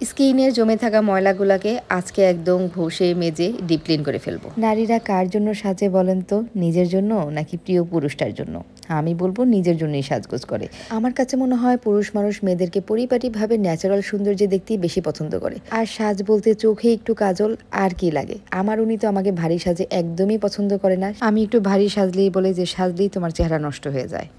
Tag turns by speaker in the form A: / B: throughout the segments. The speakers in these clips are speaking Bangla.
A: স্কিনের জমে থাকা ময়লাগুলোকে আজকে একদম ঘষে মেজে ডিপ ক্লিন করে ফেলবো। নারীরা কার জন্য সাজে বলেন তো? নিজের জন্য নাকি প্রিয় পুরুষটার জন্য? আমি বলবো নিজের জন্যই সাজগোজ করে। আমার কাছে মনে হয় পুরুষ মানুষ মেয়েদেরকে পরিপাটিভাবে ন্যাচারাল সৌন্দর্য দেখতেই বেশি পছন্দ করে। আর সাজ বলতে চোখে একটু কাজল আর কি লাগে। আমার উনি তো আমাকে ভারী সাজে একদমই পছন্দ করে না। আমি একটু ভারী সাজলেই বলে যে সাজলেই তোমার চেহারা নষ্ট হয়ে যায়।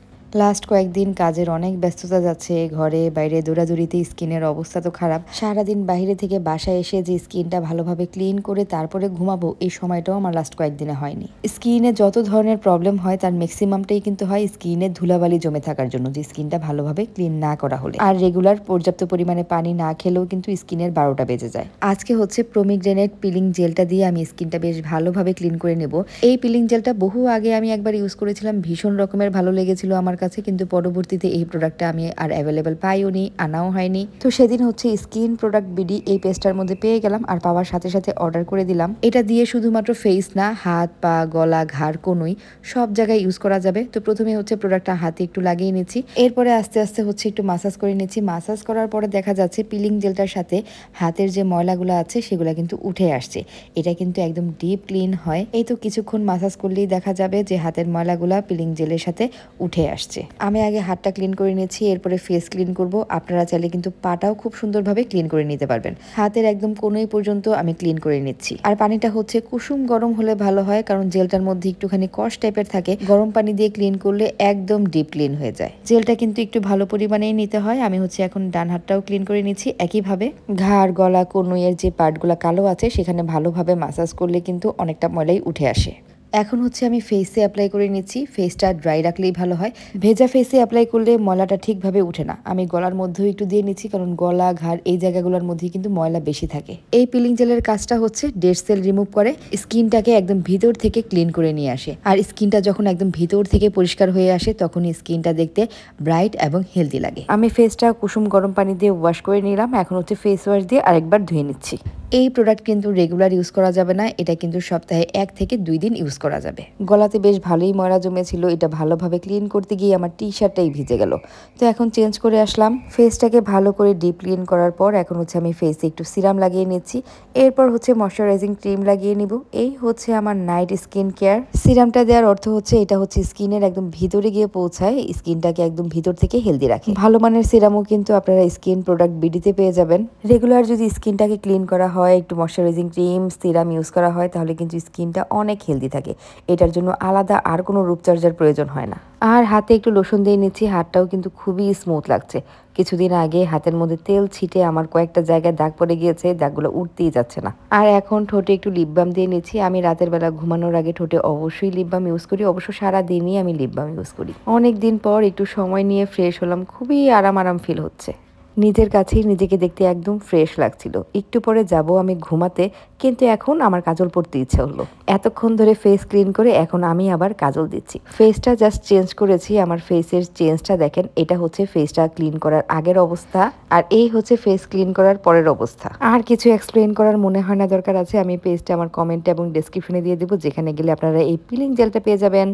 A: লাস্ট কয়েকদিন কাজের অনেক ব্যস্ততা যাচ্ছে, ঘরে বাইরে দৌড়াদৌড়িতে স্কিনের অবস্থা তো খারাপ। সারাদিন বাইরে থেকে বাসায় এসে যে স্কিনটা ভালোভাবে ক্লিন করে তারপরে ঘুমাবো, এই সময়টাও আমার লাস্ট কয়েকদিনে হয়নি। স্কিনে যত ধরনের প্রবলেম হয় তার ম্যাক্সিমামটাই কিন্তু হয় স্কিনে ধুলাবালি জমে থাকার জন্য, যে স্কিনটা ভালোভাবে ক্লিন না করা হলে। আর রেগুলার পর্যাপ্ত পরিমাণে পানি না খেলেও কিন্তু স্কিনের 12টা বেজে যায়। আজকে হচ্ছে প্রোমিগ্রেনেট পিলিং জেলটা দিয়ে আমি স্কিনটা বেশ ভালোভাবে ক্লিন করে নেব। এই পিলিং জেলটা বহু আগে আমি একবার ইউজ করেছিলাম, ভীষণ রকমের ভালো লেগেছিল আমার কাছে, কিন্তু পরবর্তীতে এই প্রোডাক্টটা আমি আর অ্যাভেলেবেল পাইও নি, আনাও হয়নি। তো সেদিন হচ্ছে স্কিন প্রোডাক্ট বিডি এই পেস্টটার মধ্যে পেয়ে গেলাম, আর পাওয়ার সাথে সাথে অর্ডার করে দিলাম। এটা দিয়ে শুধুমাত্র ফেস না, হাত পা গলা ঘাড় কোনোই সব জায়গায় ইউজ করা যাবে। তো প্রথমে হচ্ছে প্রোডাক্টটা হাতে একটু লাগিয়ে নিচ্ছি, এরপরে আস্তে আস্তে হচ্ছে একটু মাসাজ করে নিচ্ছি। মাসাজ করার পরে দেখা যাচ্ছে পিলিং জেলটার সাথে হাতের যে ময়লাগুলো আছে সেগুলো কিন্তু উঠে আসছে। এটা কিন্তু একদম ডিপ ক্লিন হয়। এই তো কিছুক্ষণ মাসাজ করলেই দেখা যাবে যে হাতের ময়লাগুলা পিলিং জেলের সাথে উঠে আসছে। আমি আগে হাতটা ক্লিন করে নিচ্ছি, এরপরে ফেস ক্লিন করব। আপনারা চাইলে কিন্তু পাটাও খুব সুন্দরভাবে ক্লিন করে নিতে পারবেন। হাতের একদম কোনোই পর্যন্ত আমি ক্লিন করে নিচ্ছি। আর পানিটা হচ্ছে কুসুম গরম হলে ভালো হয়, কারণ জেলটার মধ্যে একটুখানি কষ টাইপের থাকে। গরম পানি দিয়ে ক্লিন করলে একদম ডিপ ক্লিন হয়ে যায়। জেলটা কিন্তু একটু ভালো পরিমাণেই নিতে হয়। আমি হচ্ছে এখন ডান হাতটাও ক্লিন করে নিচ্ছি একইভাবে। ঘাড় গলা কনুইয়ের যে পার্টগুলো কালো আছে সেখানে ভালোভাবে মাসাজ করলে কিন্তু অনেকটা ময়লাই উঠে আসে। এখন হচ্ছে আমি ফেসে অ্যাপ্লাই করে নিচ্ছি। ফেসটা ড্রাই রাখলেই ভালো হয়, ভেজা ফেসে অ্যাপ্লাই করলে ময়লাটা ঠিকভাবে উঠে না। আমি গলার মধ্যেও একটু দিয়ে নিচ্ছি, কারণ গলা ঘাড় এই জায়গাগুলোর মধ্যেই কিন্তু ময়লা বেশি থাকে। এই পিলিং জেলের কাজটা হচ্ছে ডেড সেল রিমুভ করে, স্কিনটাকে একদম ভিতর থেকে ক্লিন করে নিয়ে আসে। আর স্কিনটা যখন একদম ভিতর থেকে পরিষ্কার হয়ে আসে তখনই স্কিনটা দেখতে ব্রাইট এবং হেলদি লাগে। আমি ফেসটা কুসুম গরম পানি দিয়ে ওয়াশ করে নিলাম, এখন হচ্ছে ফেস ওয়াশ দিয়ে আরেকবার ধুয়ে নিচ্ছি। এই প্রোডাক্ট কিন্তু রেগুলার ইউজ করা যাবে না, এটা কিন্তু সপ্তাহে 1 থেকে 2 দিন ইউজ করা যাবে। গলাতে বেশ ভালোই ময়লা জমেছিল, এটা ভালোভাবে ক্লিন করতে গিয়ে আমার টি শার্টটাই ভিজে গেল। তো এখন চেঞ্জ করে আসলাম। ফেসটাকে ভালো করে ডিপ ক্লিন করার পর এখন হচ্ছে আমি ফেসে একটু সিরাম লাগিয়ে নিচ্ছি, এরপর হচ্ছে ময়শ্চারাইজিং ক্রিম লাগিয়ে নিব। এই হচ্ছে আমার নাইট স্কিন কেয়ার। সিরামটা দেওয়ার অর্থ হচ্ছে এটা হচ্ছে স্কিনের একদম ভিতরে গিয়ে পৌঁছায়, স্কিনটাকে একদম ভিতর থেকে হেলদি রাখে। ভালো মানের সিরামও কিন্তু আপনারা স্কিন প্রোডাক্ট বিডিতে পেয়ে যাবেন। রেগুলার যদি স্কিনটাকে ক্লিন করা হয়, একটু ময়শ্চারাইজিং ক্রিম সিরাম ইউজ করা হয়, তাহলে কিন্তু স্কিনটা অনেক হেলদি থাকে। এটার জন্য আলাদা আর কোনো রূপচর্চার প্রয়োজন হয় না। আর হাতে একটু লোশন দিয়ে নিচ্ছি, হাতটাও কিন্তু খুবই স্মুথ লাগছে। কিছুদিন আগে হাতের মধ্যে তেল ছিটে আমার কয়েকটা জায়গায় দাগ পড়ে গিয়েছে, দাগগুলো উঠতেই যাচ্ছে না। আর এখন ঠোঁটে একটু লিপ বাম দিয়ে নিচ্ছি। আমি রাতের বেলা ঘুমানোর আগে ঠোঁটে অবশ্যই লিপ বাম ইউজ করি, অবশ্য সারাদিনই আমি লিপ বাম ইউজ করি। অনেক দিন পর একটু সময় নিয়ে ফ্রেশ হলাম, খুবই আরাম আরাম ফিল হচ্ছে। নিজের কাছেই নিজেকে দেখতে একদম ফ্রেশ লাগছিল। একটু পরে যাব আমি ঘুমাতে, কিন্তু এখন আমার কাজল পরতে ইচ্ছে হলো। এতক্ষণ ধরে ফেস ক্লিন করে এখন আমি আবার কাজল দিচ্ছি। ফেসটা জাস্ট চেঞ্জ করেছি, আমার ফেসের চেঞ্জটা দেখেন। এটা হচ্ছে ফেসটা ক্লিন করার আগের অবস্থা, আর এই হচ্ছে ফেস ক্লিন করার পরের অবস্থা। আর কিছু এক্সপ্লেন করার মনে হয় না দরকার আছে। আমি পেজটা আমার কমেন্টে এবং ডেসক্রিপশনে দিয়ে দেবো, যেখানে গেলে আপনারা এই পিলিং জেলটা পেয়ে যাবেন।